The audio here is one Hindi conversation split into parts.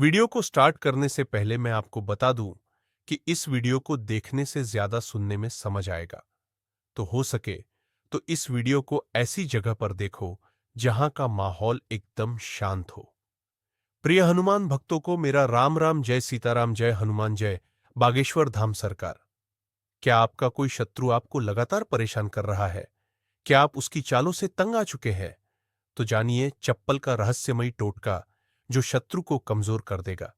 वीडियो को स्टार्ट करने से पहले मैं आपको बता दूं कि इस वीडियो को देखने से ज्यादा सुनने में समझ आएगा। तो हो सके तो इस वीडियो को ऐसी जगह पर देखो जहां का माहौल एकदम शांत हो। प्रिय हनुमान भक्तों को मेरा राम राम, जय सीताराम, जय हनुमान, जय बागेश्वर धाम सरकार। क्या आपका कोई शत्रु आपको लगातार परेशान कर रहा है? क्या आप उसकी चालों से तंग आ चुके हैं? तो जानिए चप्पल का रहस्यमयी टोटका जो शत्रु को कमजोर कर देगा।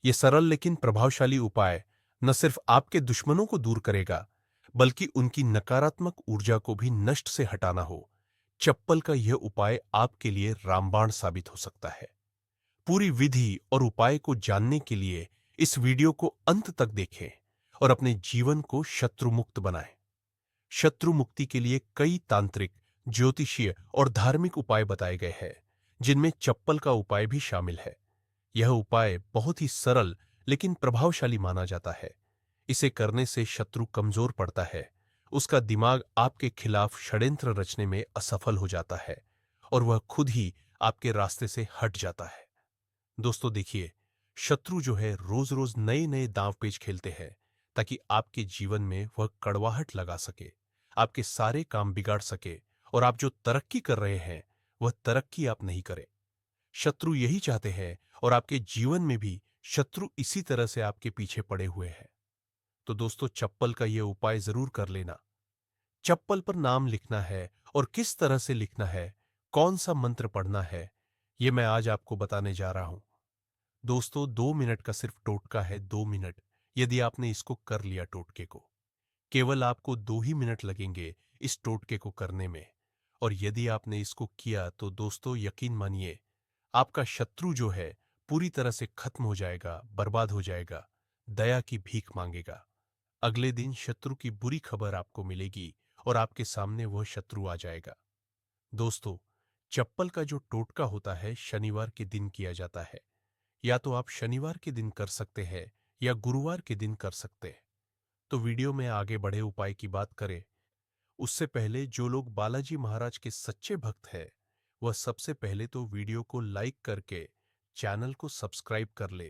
ये सरल लेकिन प्रभावशाली उपाय न सिर्फ आपके दुश्मनों को दूर करेगा, बल्कि उनकी नकारात्मक ऊर्जा को भी नष्ट से हटाना हो। चप्पल का यह उपाय आपके लिए रामबाण साबित हो सकता है। पूरी विधि और उपाय को जानने के लिए इस वीडियो को अंत तक देखें और अपने जीवन को शत्रु मुक्त बनाएं। शत्रु मुक्ति के लिए कई तांत्रिक, ज्योतिषीय और धार्मिक उपाय बताए गए हैं, जिनमें चप्पल का उपाय भी शामिल है। यह उपाय बहुत ही सरल लेकिन प्रभावशाली माना जाता है। इसे करने से शत्रु कमजोर पड़ता है, उसका दिमाग आपके खिलाफ षड्यंत्र रचने में असफल हो जाता है और वह खुद ही आपके रास्ते से हट जाता है। दोस्तों देखिए, शत्रु जो है रोज रोज नए नए दांव पेच खेलते हैं ताकि आपके जीवन में वह कड़वाहट लगा सके, आपके सारे काम बिगाड़ सके और आप जो तरक्की कर रहे हैं वह तरक्की आप नहीं करें। शत्रु यही चाहते हैं और आपके जीवन में भी शत्रु इसी तरह से आपके पीछे पड़े हुए हैं। तो दोस्तों चप्पल का यह उपाय जरूर कर लेना। चप्पल पर नाम लिखना है और किस तरह से लिखना है, कौन सा मंत्र पढ़ना है, यह मैं आज आपको बताने जा रहा हूं। दोस्तों 2 मिनट का सिर्फ टोटका है, 2 मिनट। यदि आपने इसको कर लिया टोटके को, केवल आपको 2 ही मिनट लगेंगे इस टोटके को करने में। और यदि आपने इसको किया तो दोस्तों यकीन मानिए, आपका शत्रु जो है पूरी तरह से खत्म हो जाएगा, बर्बाद हो जाएगा, दया की भीख मांगेगा। अगले दिन शत्रु की बुरी खबर आपको मिलेगी और आपके सामने वह शत्रु आ जाएगा। दोस्तों चप्पल का जो टोटका होता है शनिवार के दिन किया जाता है। या तो आप शनिवार के दिन कर सकते हैं या गुरुवार के दिन कर सकते हैं। तो वीडियो में आगे बढ़े उपाय की बात करें उससे पहले जो लोग बालाजी महाराज के सच्चे भक्त हैं वह सबसे पहले तो वीडियो को लाइक करके चैनल को सब्सक्राइब कर ले,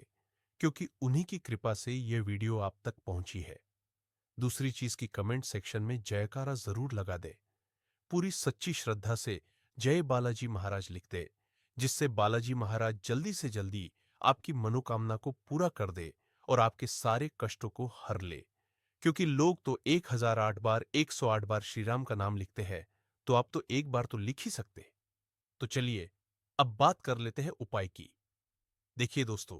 क्योंकि उन्हीं की कृपा से यह वीडियो आप तक पहुंची है। दूसरी चीज की कमेंट सेक्शन में जयकारा जरूर लगा दे। पूरी सच्ची श्रद्धा से जय बालाजी महाराज लिख दे, जिससे बालाजी महाराज जल्दी से जल्दी आपकी मनोकामना को पूरा कर दे और आपके सारे कष्टों को हर ले। क्योंकि लोग तो 1008 बार 108 बार श्री राम का नाम लिखते हैं, तो आप तो एक बार तो लिख ही सकते। तो चलिए अब बात कर लेते हैं उपाय की। देखिए दोस्तों,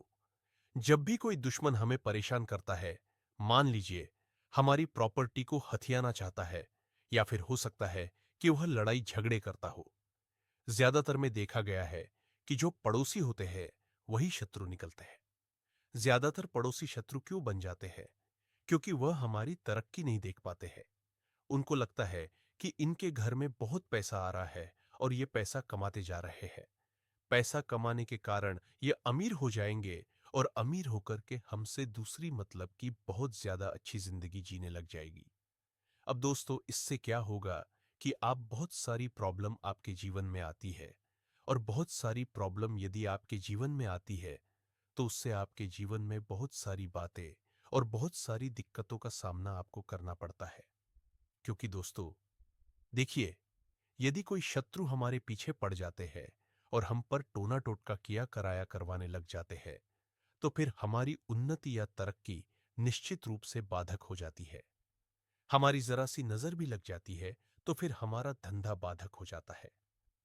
जब भी कोई दुश्मन हमें परेशान करता है, मान लीजिए हमारी प्रॉपर्टी को हथियाना चाहता है, या फिर हो सकता है कि वह लड़ाई झगड़े करता हो। ज्यादातर में देखा गया है कि जो पड़ोसी होते हैं वही शत्रु निकलते हैं। ज्यादातर पड़ोसी शत्रु क्यों बन जाते हैं? क्योंकि वह हमारी तरक्की नहीं देख पाते हैं। उनको लगता है कि इनके घर में बहुत पैसा आ रहा है और ये पैसा कमाते जा रहे हैं। पैसा कमाने के कारण ये अमीर हो जाएंगे और अमीर होकर के हमसे दूसरी मतलब की बहुत ज्यादा अच्छी जिंदगी जीने लग जाएगी। अब दोस्तों इससे क्या होगा कि आप बहुत सारी प्रॉब्लम आपके जीवन में आती है, और बहुत सारी प्रॉब्लम यदि आपके जीवन में आती है तो उससे आपके जीवन में बहुत सारी बातें और बहुत सारी दिक्कतों का सामना आपको करना पड़ता है। क्योंकि दोस्तों देखिए, यदि कोई शत्रु हमारे पीछे पड़ जाते हैं और हम पर टोना टोटका किया कराया करवाने लग जाते हैं, तो फिर हमारी उन्नति या तरक्की निश्चित रूप से बाधक हो जाती है। हमारी जरा सी नजर भी लग जाती है तो फिर हमारा धंधा बाधक हो जाता है।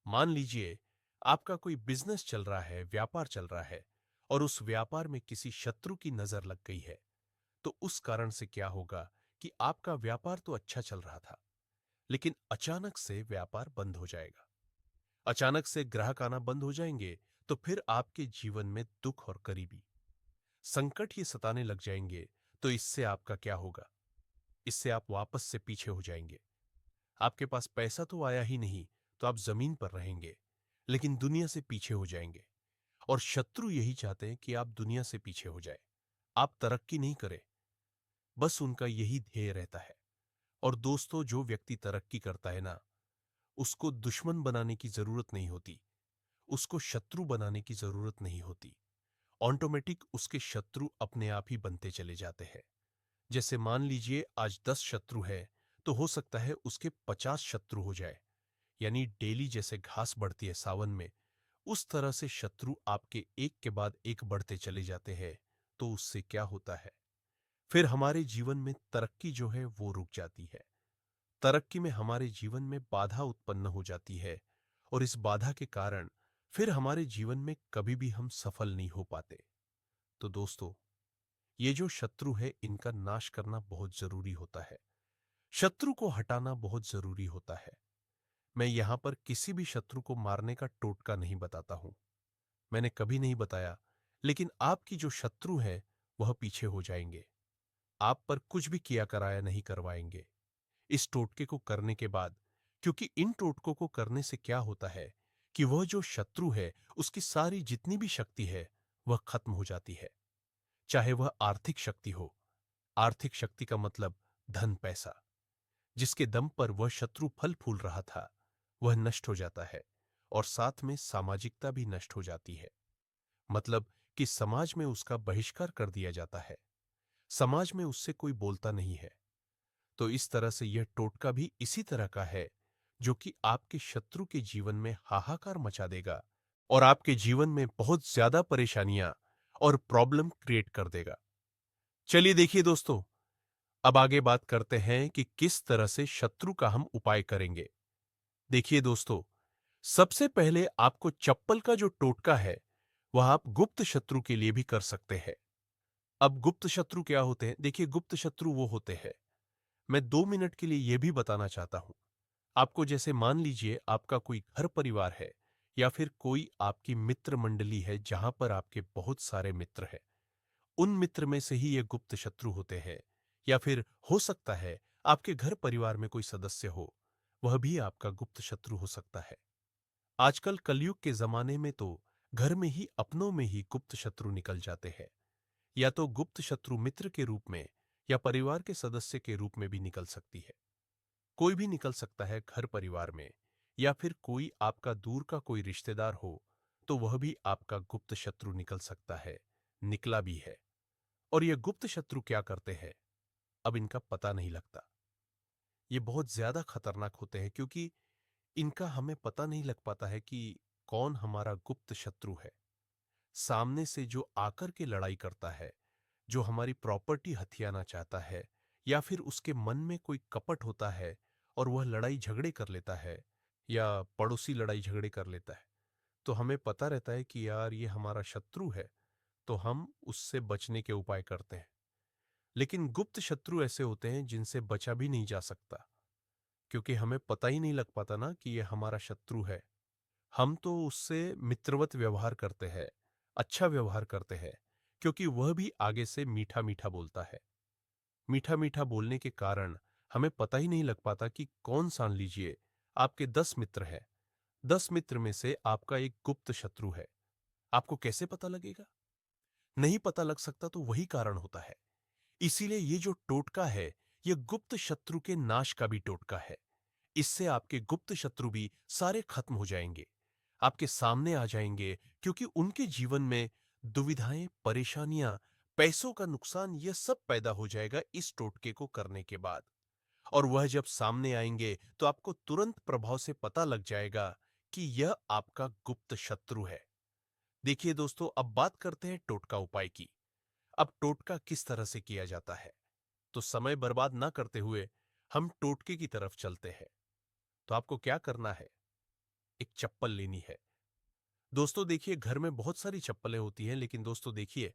मान लीजिए आपका कोई बिजनेस चल रहा है, व्यापार चल रहा है, और उस व्यापार में किसी शत्रु की नजर लग गई है, तो उस कारण से क्या होगा कि आपका व्यापार तो अच्छा चल रहा था, लेकिन अचानक से व्यापार बंद हो जाएगा। अचानक से ग्राहक आना बंद हो जाएंगे, तो फिर आपके जीवन में दुख और गरीबी, संकट ये सताने लग जाएंगे। तो इससे आपका क्या होगा? इससे आप वापस से पीछे हो जाएंगे। आपके पास पैसा तो आया ही नहीं, तो आप जमीन पर रहेंगे, लेकिन दुनिया से पीछे हो जाएंगे। और शत्रु यही चाहते हैं कि आप दुनिया से पीछे हो जाए, आप तरक्की नहीं करें। बस उनका यही ध्येय रहता है। और दोस्तों जो व्यक्ति तरक्की करता है ना, उसको दुश्मन बनाने की जरूरत नहीं होती, उसको शत्रु बनाने की जरूरत नहीं होती। ऑटोमेटिक उसके शत्रु अपने आप ही बनते चले जाते हैं। जैसे मान लीजिए आज 10 शत्रु है, तो हो सकता है उसके 50 शत्रु हो जाए। यानी डेली जैसे घास बढ़ती है सावन में, उस तरह से शत्रु आपके एक के बाद एक बढ़ते चले जाते हैं। तो उससे क्या होता है, फिर हमारे जीवन में तरक्की जो है वो रुक जाती है। तरक्की में हमारे जीवन में बाधा उत्पन्न हो जाती है, और इस बाधा के कारण फिर हमारे जीवन में कभी भी हम सफल नहीं हो पाते। तो दोस्तों, ये जो शत्रु है इनका नाश करना बहुत जरूरी होता है। शत्रु को हटाना बहुत जरूरी होता है। मैं यहां पर किसी भी शत्रु को मारने का टोटका नहीं बताता हूं, मैंने कभी नहीं बताया। लेकिन आपकी जो शत्रु है वह पीछे हो जाएंगे, आप पर कुछ भी किया कराया नहीं करवाएंगे इस टोटके को करने के बाद। क्योंकि इन टोटकों को करने से क्या होता है कि वह जो शत्रु है उसकी सारी जितनी भी शक्ति है वह खत्म हो जाती है। चाहे वह आर्थिक शक्ति हो, आर्थिक शक्ति का मतलब धन पैसा, जिसके दम पर वह शत्रु फल फूल रहा था वह नष्ट हो जाता है। और साथ में सामाजिकता भी नष्ट हो जाती है, मतलब कि समाज में उसका बहिष्कार कर दिया जाता है, समाज में उससे कोई बोलता नहीं है। तो इस तरह से यह टोटका भी इसी तरह का है, जो कि आपके शत्रु के जीवन में हाहाकार मचा देगा और आपके जीवन में बहुत ज्यादा परेशानियां और प्रॉब्लम क्रिएट कर देगा। चलिए देखिए दोस्तों, अब आगे बात करते हैं कि किस तरह से शत्रु का हम उपाय करेंगे। देखिए दोस्तों, सबसे पहले आपको चप्पल का जो टोटका है वह आप गुप्त शत्रु के लिए भी कर सकते हैं। अब गुप्त शत्रु क्या होते हैं? देखिए, गुप्त शत्रु वो होते हैं, मैं 2 मिनट के लिए यह भी बताना चाहता हूं आपको। जैसे मान लीजिए आपका कोई घर परिवार है, या फिर कोई आपकी मित्र मंडली है जहां पर आपके बहुत सारे मित्र हैं। उन मित्र में से ही ये गुप्त शत्रु होते हैं। या फिर हो सकता है आपके घर परिवार में कोई सदस्य हो, वह भी आपका गुप्त शत्रु हो सकता है। आजकल कलयुग के जमाने में तो घर में ही अपनों में ही गुप्त शत्रु निकल जाते हैं। या तो गुप्त शत्रु मित्र के रूप में या परिवार के सदस्य के रूप में भी निकल सकती है। कोई भी निकल सकता है घर परिवार में, या फिर कोई आपका दूर का कोई रिश्तेदार हो, तो वह भी आपका गुप्त शत्रु निकल सकता है, निकला भी है। और ये गुप्त शत्रु क्या करते हैं, अब इनका पता नहीं लगता। ये बहुत ज्यादा खतरनाक होते हैं, क्योंकि इनका हमें पता नहीं लग पाता है कि कौन हमारा गुप्त शत्रु है। सामने से जो आकर के लड़ाई करता है, जो हमारी प्रॉपर्टी हथियाना चाहता है, या फिर उसके मन में कोई कपट होता है और वह लड़ाई झगड़े कर लेता है, या पड़ोसी लड़ाई झगड़े कर लेता है, तो हमें पता रहता है कि यार ये हमारा शत्रु है, तो हम उससे बचने के उपाय करते हैं। लेकिन गुप्त शत्रु ऐसे होते हैं जिनसे बचा भी नहीं जा सकता, क्योंकि हमें पता ही नहीं लग पाता ना कि ये हमारा शत्रु है। हम तो उससे मित्रवत व्यवहार करते हैं, अच्छा व्यवहार करते हैं, क्योंकि वह भी आगे से मीठा मीठा बोलता है। मीठा मीठा बोलने के कारण हमें पता ही नहीं लग पाता कि कौन। सान लीजिए आपके 10 मित्र हैं, 10 मित्र में से आपका एक गुप्त शत्रु है, आपको कैसे पता लगेगा? नहीं पता लग सकता, तो वही कारण होता है। इसीलिए ये जो टोटका है, ये गुप्त शत्रु के नाश का भी टोटका है। इससे आपके गुप्त शत्रु भी सारे खत्म हो जाएंगे, आपके सामने आ जाएंगे, क्योंकि उनके जीवन में दुविधाएं, परेशानियां, पैसों का नुकसान, यह सब पैदा हो जाएगा इस टोटके को करने के बाद। और वह जब सामने आएंगे तो आपको तुरंत प्रभाव से पता लग जाएगा कि यह आपका गुप्त शत्रु है। देखिए दोस्तों, अब बात करते हैं टोटका उपाय की। अब टोटका किस तरह से किया जाता है, तो समय बर्बाद ना करते हुए हम टोटके की तरफ चलते हैं। तो आपको क्या करना है, एक चप्पल लेनी है। दोस्तों देखिए, घर में बहुत सारी चप्पलें होती हैं, लेकिन दोस्तों देखिए,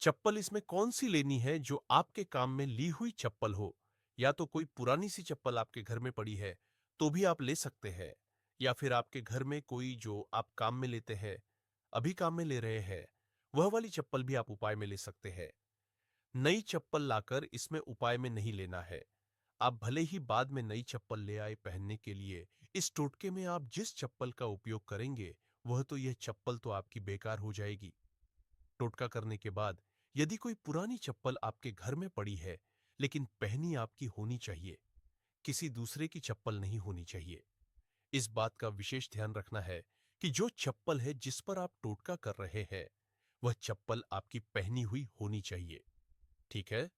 चप्पल इसमें कौन सी लेनी है जो आपके काम में ली हुई चप्पल हो। या तो कोई पुरानी सी चप्पल आपके घर में पड़ी है तो भी आप ले सकते हैं, या फिर आपके घर में कोई जो आप काम में लेते हैं, अभी काम में ले रहे हैं, वह वाली चप्पल भी आप उपाय में ले सकते हैं। नई चप्पल लाकर इसमें उपाय में नहीं लेना है। आप भले ही बाद में नई चप्पल ले आए पहनने के लिए, इस टोटके में आप जिस चप्पल का उपयोग करेंगे वह तो यह चप्पल तो आपकी बेकार हो जाएगी। टोटका करने के बाद यदि कोई पुरानी चप्पल आपके घर में पड़ी है, लेकिन पहनी आपकी होनी चाहिए, किसी दूसरे की चप्पल नहीं होनी चाहिए। इस बात का विशेष ध्यान रखना है कि जो चप्पल है जिस पर आप टोटका कर रहे हैं, वह चप्पल आपकी पहनी हुई होनी चाहिए, ठीक है?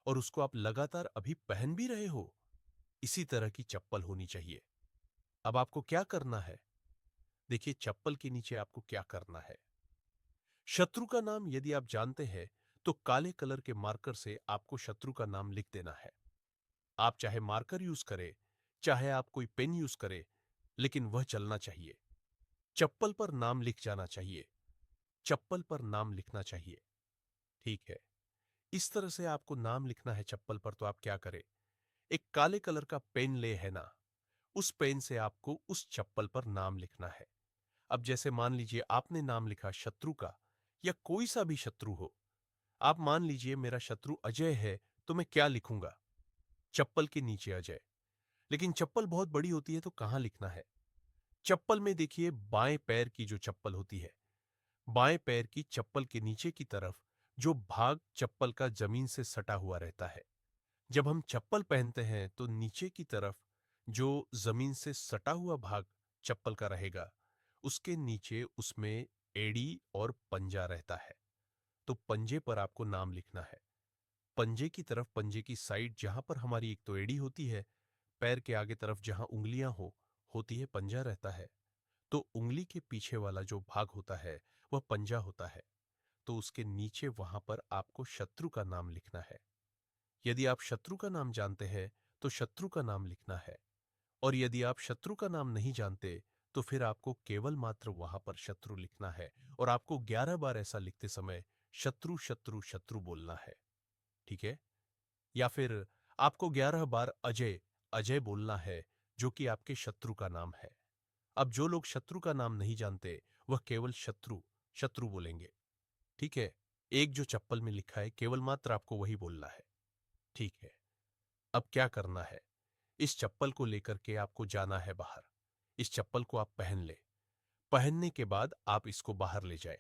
और उसको आप लगातार अभी पहन भी रहे हो, इसी तरह की चप्पल होनी चाहिए। अब आपको क्या करना है? देखिए, चप्पल के नीचे आपको क्या करना है। शत्रु का नाम यदि आप जानते हैं, तो काले कलर के मार्कर से आपको शत्रु का नाम लिख देना है। आप चाहे मार्कर यूज करें, चाहे आप कोई पेन यूज करें, लेकिन वह चलना चाहिए। चप्पल पर नाम लिख जाना चाहिए। चप्पल पर नाम लिखना चाहिए, ठीक है? इस तरह से आपको नाम लिखना है चप्पल पर, तो आप क्या करें? एक काले कलर का पेन ले है ना, उस पेन से आपको उस चप्पल पर नाम लिखना है। अब जैसे मान लीजिए आपने नाम लिखा शत्रु का, या कोई सा भी शत्रु हो। आप मान लीजिए मेरा शत्रु अजय है, तो मैं क्या लिखूंगा? चप्पल के नीचे अजय। लेकिन चप्पल बहुत बड़ी होती है, तो कहां लिखना है? चप्पल में देखिए, बाएं पैर की जो चप्पल होती है, बाएं पैर की चप्पल के नीचे की तरफ जो भाग चप्पल का जमीन से सटा हुआ रहता है। जब हम चप्पल पहनते हैं तो नीचे की तरफ जो जमीन से सटा हुआ भाग चप्पल का रहेगा, उसके नीचे उसमें एड़ी और पंजा रहता है। तो पंजे पर आपको नाम लिखना है। पंजे की तरफ, पंजे की साइड जहां पर हमारी एक तो एड़ी होती है, पैर के आगे तरफ जहां उंगलियां होती है, पंजा रहता है। तो उंगली के पीछे वाला जो भाग होता है, वह पंजा होता है। तो उसके नीचे वहां पर आपको शत्रु का नाम लिखना है। यदि आप शत्रु का नाम जानते हैं, तो शत्रु का नाम लिखना है। और यदि आप शत्रु का नाम नहीं जानते, तो फिर आपको केवल मात्र वहां पर शत्रु लिखना है, और आपको 11 बार ऐसा लिखते समय शत्रु शत्रु शत्रु बोलना है, ठीक है? या फिर आपको 11 बार अजय अजय बोलना है, जो कि आपके शत्रु का नाम है। अब जो लोग शत्रु का नाम नहीं जानते, वह केवल शत्रु शत्रु बोलेंगे, ठीक है? एक जो चप्पल में लिखा है, केवल मात्र आपको वही बोलना है, ठीक है? अब क्या करना है? इस चप्पल को लेकर के आपको जाना है बाहर। इस चप्पल को आप पहन ले। पहनने के बाद आप इसको बाहर ले जाए।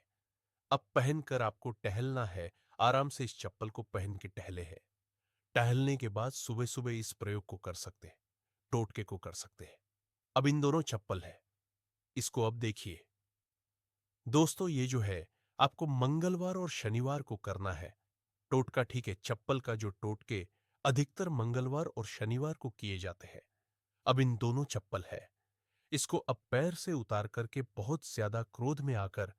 अब पहनकर आपको टहलना है। आराम से इस चप्पल को पहन के टहले है। टहलने के बाद सुबह सुबह इस प्रयोग को कर सकते हैं, टोटके को कर सकते हैं। अब इन दोनों चप्पल है, इसको अब देखिए दोस्तों, ये जो है आपको मंगलवार और शनिवार को करना है टोटका, ठीक है? चप्पल का जो टोटके अधिकतर मंगलवार और शनिवार को किए जाते हैं। अब इन दोनों चप्पल है, इसको अब पैर से उतार करके बहुत ज्यादा क्रोध में आकर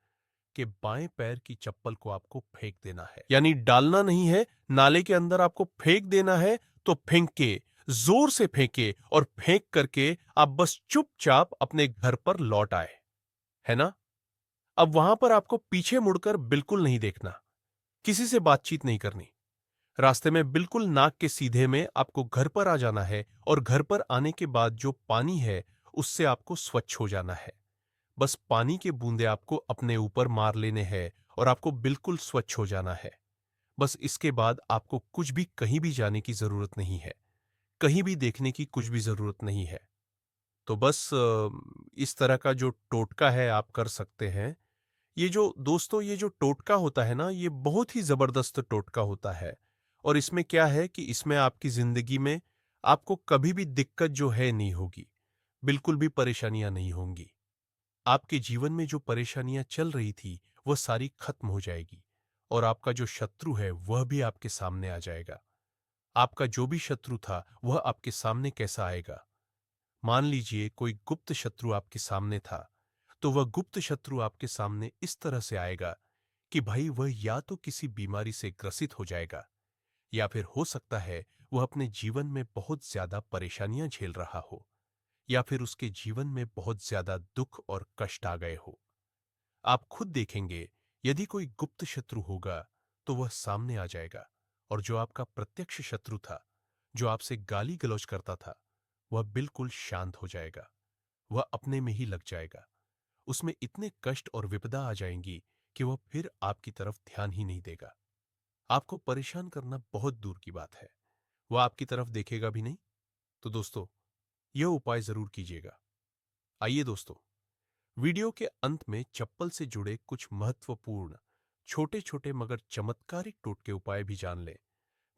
के बाएं पैर की चप्पल को आपको फेंक देना है। यानी डालना नहीं है, नाले के अंदर आपको फेंक देना है। तो फेंक के, जोर से फेंके, और फेंक करके आप बस चुपचाप अपने घर पर लौट आए, है ना? अब वहां पर आपको पीछे मुड़कर बिल्कुल नहीं देखना, किसी से बातचीत नहीं करनी। रास्ते में बिल्कुल नाक के सीधे में आपको घर पर आ जाना है, और घर पर आने के बाद जो पानी है, उससे आपको स्वच्छ हो जाना है। बस पानी के बूंदे आपको अपने ऊपर मार लेने हैं, और आपको बिल्कुल स्वच्छ हो जाना है। बस इसके बाद आपको कुछ भी कहीं भी जाने की जरूरत नहीं है, कहीं भी देखने की कुछ भी जरूरत नहीं है। तो बस इस तरह का जो टोटका है आप कर सकते हैं। ये जो दोस्तों, ये जो टोटका होता है ना, ये बहुत ही जबरदस्त टोटका होता है। और इसमें क्या है कि इसमें आपकी जिंदगी में आपको कभी भी दिक्कत जो है नहीं होगी, बिल्कुल भी परेशानियां नहीं होंगी। आपके जीवन में जो परेशानियां चल रही थी, वह सारी खत्म हो जाएगी, और आपका जो शत्रु है वह भी आपके सामने आ जाएगा। आपका जो भी शत्रु था, वह आपके सामने कैसा आएगा? मान लीजिए कोई गुप्त शत्रु आपके सामने था, तो वह गुप्त शत्रु आपके सामने इस तरह से आएगा कि भाई वह या तो किसी बीमारी से ग्रसित हो जाएगा, या फिर हो सकता है वह अपने जीवन में बहुत ज्यादा परेशानियां झेल रहा हो, या फिर उसके जीवन में बहुत ज्यादा दुख और कष्ट आ गए हो। आप खुद देखेंगे, यदि कोई गुप्त शत्रु होगा तो वह सामने आ जाएगा, और जो आपका प्रत्यक्ष शत्रु था, जो आपसे गाली गलौज करता था, वह बिल्कुल शांत हो जाएगा। वह अपने में ही लग जाएगा। उसमें इतने कष्ट और विपदा आ जाएंगी कि वह फिर आपकी तरफ ध्यान ही नहीं देगा। आपको परेशान करना बहुत दूर की बात है, वह आपकी तरफ देखेगा भी नहीं। तो दोस्तों, यह उपाय जरूर कीजिएगा। आइए दोस्तों, वीडियो के अंत में चप्पल से जुड़े कुछ महत्वपूर्ण छोटे छोटे मगर चमत्कारिक टोटके उपाय भी जान लें,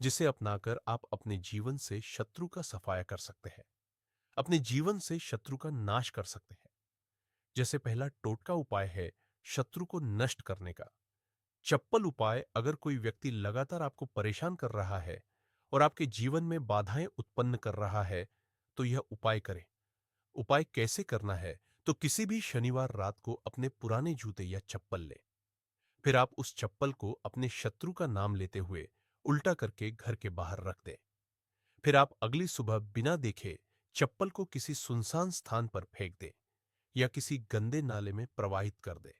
जिसे अपनाकर आप अपने जीवन से शत्रु का सफाया कर सकते हैं, अपने जीवन से शत्रु का नाश कर सकते हैं। जैसे पहला टोटका उपाय है शत्रु को नष्ट करने का। चप्पल उपाय अगर कोई व्यक्ति लगातार आपको परेशान कर रहा है और आपके जीवन में बाधाएं उत्पन्न कर रहा है, तो यह उपाय करें। उपाय कैसे करना है? तो किसी भी शनिवार रात को अपने पुराने जूते या चप्पल लें। फिर आप उस चप्पल को अपने शत्रु का नाम लेते हुए उल्टा करके घर के बाहर रख दें। फिर आप अगली सुबह बिना देखे चप्पल को किसी सुनसान स्थान पर फेंक दें या किसी गंदे नाले में प्रवाहित कर दें।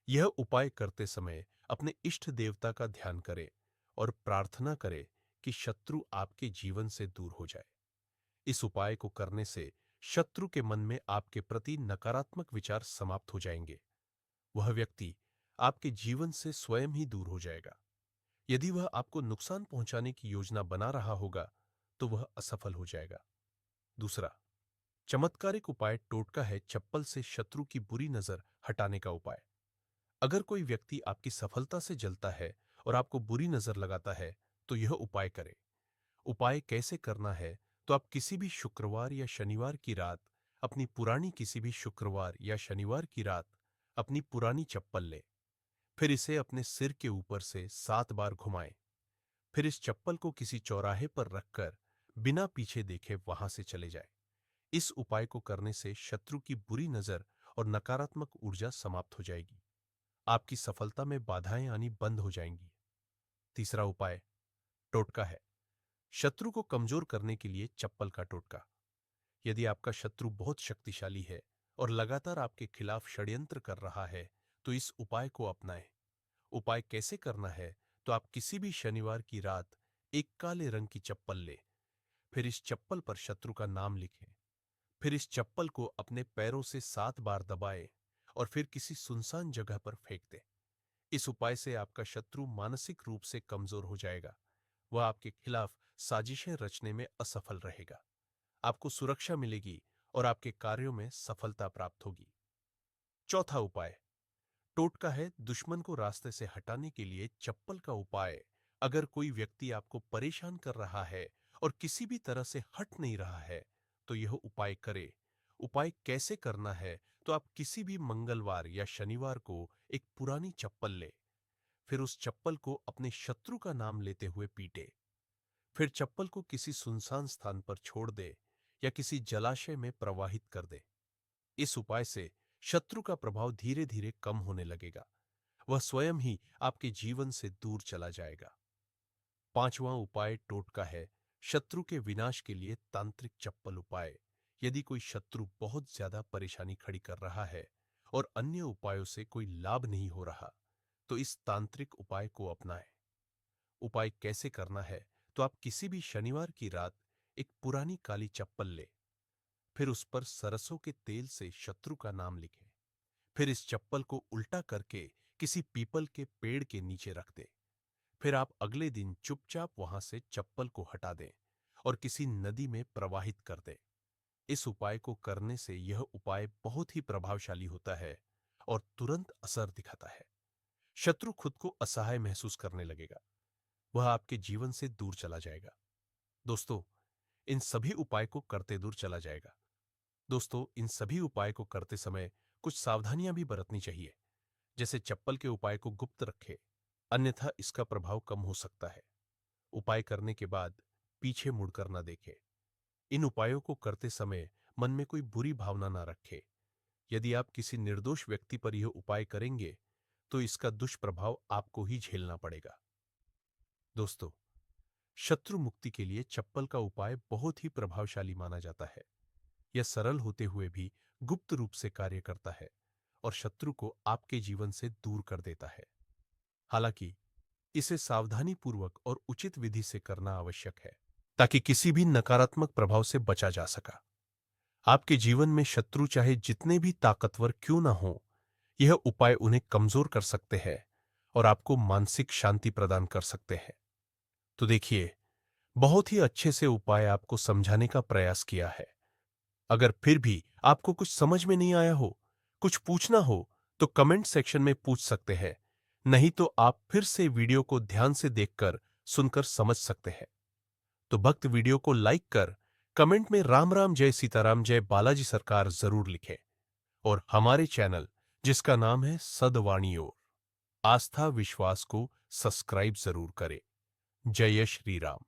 यह उपाय करते समय अपने इष्ट देवता का ध्यान करें और प्रार्थना करें कि शत्रु आपके जीवन से दूर हो जाए। इस उपाय को करने से शत्रु के मन में आपके प्रति नकारात्मक विचार समाप्त हो जाएंगे। वह व्यक्ति आपके जीवन से स्वयं ही दूर हो जाएगा। यदि वह आपको नुकसान पहुंचाने की योजना बना रहा होगा, तो वह असफल हो जाएगा। दूसरा चमत्कारिक उपाय टोटका है चप्पल से शत्रु की बुरी नजर हटाने का उपाय। अगर कोई व्यक्ति आपकी सफलता से जलता है और आपको बुरी नजर लगाता है, तो यह उपाय करें। उपाय कैसे करना है? तो आप किसी भी शुक्रवार या शनिवार की रात अपनी पुरानी चप्पल लें। फिर इसे अपने सिर के ऊपर से 7 बार घुमाएं। फिर इस चप्पल को किसी चौराहे पर रखकर बिना पीछे देखे वहां से चले जाएं। इस उपाय को करने से शत्रु की बुरी नजर और नकारात्मक ऊर्जा समाप्त हो जाएगी। आपकी सफलता में बाधाएं आनी बंद हो जाएंगी। तीसरा उपाय टोटका है। शत्रु को कमजोर करने के लिए चप्पल का टोटका। यदि आपका शत्रु बहुत शक्तिशाली है और लगातार आपके खिलाफ षड्यंत्र कर रहा है, तो इस उपाय को अपनाएं। उपाय कैसे करना है? तो आप किसी भी शनिवार की रात एक काले रंग की चप्पल लें। फिर इस चप्पल पर शत्रु का नाम लिखें। फिर इस चप्पल को अपने पैरों से 7 बार दबाएं और फिर किसी सुनसान जगह पर फेंक दें। इस उपाय से आपका शत्रु मानसिक रूप से कमजोर हो जाएगा। वह आपके खिलाफ साजिशें रचने में असफल रहेगा। आपको सुरक्षा मिलेगी और आपके कार्यों में सफलता प्राप्त होगी। चौथा उपाय टोटका है दुश्मन को रास्ते से हटाने के लिए चप्पल का उपाय। अगर कोई व्यक्ति आपको परेशान कर रहा है और किसी भी तरह से हट नहीं रहा है, तो यह उपाय करे। उपाय कैसे करना है? तो आप किसी भी मंगलवार या शनिवार को एक पुरानी चप्पल ले। फिर उस चप्पल को अपने शत्रु का नाम लेते हुए पीटे। फिर चप्पल को किसी सुनसान स्थान पर छोड़ दे या किसी जलाशय में प्रवाहित कर दे। इस उपाय से शत्रु का प्रभाव धीरे धीरे कम होने लगेगा। वह स्वयं ही आपके जीवन से दूर चला जाएगा। पांचवां उपाय टोटका है शत्रु के विनाश के लिए तांत्रिक चप्पल उपाय। यदि कोई शत्रु बहुत ज्यादा परेशानी खड़ी कर रहा है और अन्य उपायों से कोई लाभ नहीं हो रहा, तो इस तांत्रिक उपाय को अपनाएं। उपाय कैसे करना है? तो आप किसी भी शनिवार की रात एक पुरानी काली चप्पल ले। फिर उस पर सरसों के तेल से शत्रु का नाम लिखें। फिर इस चप्पल को उल्टा करके किसी पीपल के पेड़ के नीचे रख दें। फिर आप अगले दिन चुपचाप वहां से चप्पल को हटा दें और किसी नदी में प्रवाहित कर दें। इस उपाय को करने से यह उपाय बहुत ही प्रभावशाली होता है और तुरंत असर दिखाता है। शत्रु खुद को असहाय महसूस करने लगेगा। वह आपके जीवन से दूर चला जाएगा। दोस्तों, इन सभी उपाय को करते दूर चला जाएगा। दोस्तों, इन सभी उपाय को करते समय कुछ सावधानियां भी बरतनी चाहिए। जैसे चप्पल के उपाय को गुप्त रखें, अन्यथा इसका प्रभाव कम हो सकता है। उपाय करने के बाद पीछे मुड़कर न देखें। इन उपायों को करते समय मन में कोई बुरी भावना ना रखें। यदि आप किसी निर्दोष व्यक्ति पर यह उपाय करेंगे, तो इसका दुष्प्रभाव आपको ही झेलना पड़ेगा। दोस्तों, शत्रु मुक्ति के लिए चप्पल का उपाय बहुत ही प्रभावशाली माना जाता है। यह सरल होते हुए भी गुप्त रूप से कार्य करता है और शत्रु को आपके जीवन से दूर कर देता है। हालांकि इसे सावधानीपूर्वक और उचित विधि से करना आवश्यक है, ताकि किसी भी नकारात्मक प्रभाव से बचा जा सका। आपके जीवन में शत्रु चाहे जितने भी ताकतवर क्यों ना हो, यह उपाय उन्हें कमजोर कर सकते हैं और आपको मानसिक शांति प्रदान कर सकते हैं। तो देखिए, बहुत ही अच्छे से उपाय आपको समझाने का प्रयास किया है। अगर फिर भी आपको कुछ समझ में नहीं आया हो, कुछ पूछना हो, तो कमेंट सेक्शन में पूछ सकते हैं। नहीं तो आप फिर से वीडियो को ध्यान से देखकर सुनकर समझ सकते हैं। तो भक्त वीडियो को लाइक कर कमेंट में राम राम जय सीताराम जय बालाजी सरकार जरूर लिखें और हमारे चैनल जिसका नाम है सदवाणी ओर आस्था विश्वास को सब्सक्राइब जरूर करें। जय श्री राम।